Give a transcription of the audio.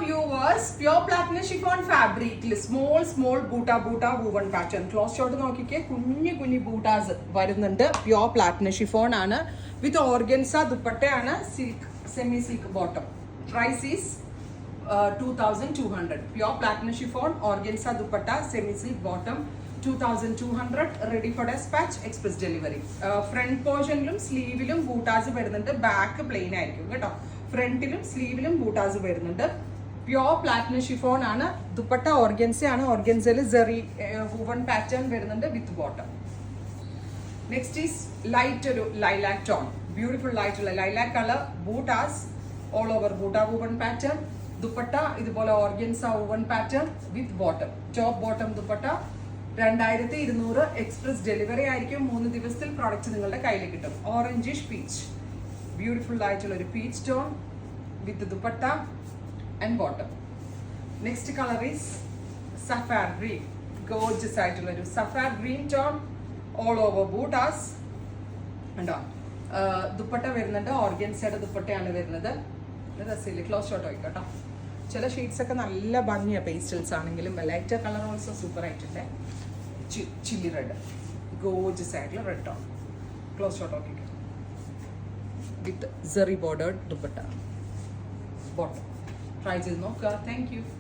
viewers, pure platinum chiffon fabric, small boota woven pattern. Close shot നോക്കിക്കേ, കുഞ്ഞു ബൂട്ടാസ് വരുന്നുണ്ട്. Pure platinum chiffon ആണ്, with organza ദുപ്പട്ടയാണ്, silk semi silk bottom. Price is 2200. Pure platinum chiffon, organza dupatta, semi silk bottom, 2200. Ready for despatch, express delivery. Front പോർഷനിലും സ്ലീവിലും ബൂട്ടാസ് വരുന്നുണ്ട്. Back plain ആയിരിക്കും കേട്ടോ. ഫ്രണ്ടിലും സ്ലീവിലും ബൂട്ടാസ് വരുന്നുണ്ട്. പ്യോർ പ്ലാറ്റിനം ഷിഫോൺ ആണ്, ദുപ്പട്ട ഓർഗൻസ ആണ്. ഓർഗൻസയിൽ സെറി വുവൺ പാറ്റേൺ വരുന്നുണ്ട് with bottom. Next is light ഒരു ലൈലാക് ടോൺ, ബ്യൂട്ടിഫുൾ ആയിട്ടുള്ള lilac colour. Buttas all over butta woven pattern. Dupatta ഇതുപോലെ organza woven pattern with bottom. Top bottom dupatta 2200. Express delivery ആയിരിക്കും. 3 ദിവസത്തിൽ പ്രോഡക്റ്റ് നിങ്ങളുടെ കയ്യിൽ കിട്ടും. ഓറഞ്ചിഷ് പീച്ച്, ബ്യൂട്ടിഫുൾ ആയിട്ടുള്ള ഒരു peach tone with dupatta and bottom. Next colour is sapphire green, gorgeous ആയിട്ടുള്ള ഒരു sapphire green tone. All over buttas ഉണ്ടോ. ദുപ്പട്ട വരുന്നുണ്ട്, ഓർഗൻസയുടെ ദുപ്പട്ടയാണ് വരുന്നത്. രസമില്ല, ക്ലോസ് ഷോട്ട് ആയിക്കോട്ടോ. ചില ഷെയ്ഡ്സ് ഒക്കെ നല്ല ഭംഗിയാണ്, പേസ്റ്റൽസ് ആണെങ്കിലും. ലൈറ്റർ കളർ ഓൾസോ സൂപ്പർ ആയിട്ടുണ്ട്. ചില്ലി റെഡ്, ഗോർജസ് ആയിട്ടുള്ള red tone. Close shot okay with zari bordered dupatta bottom. Try ചെയ്ത് നോക്കുക. Thank U.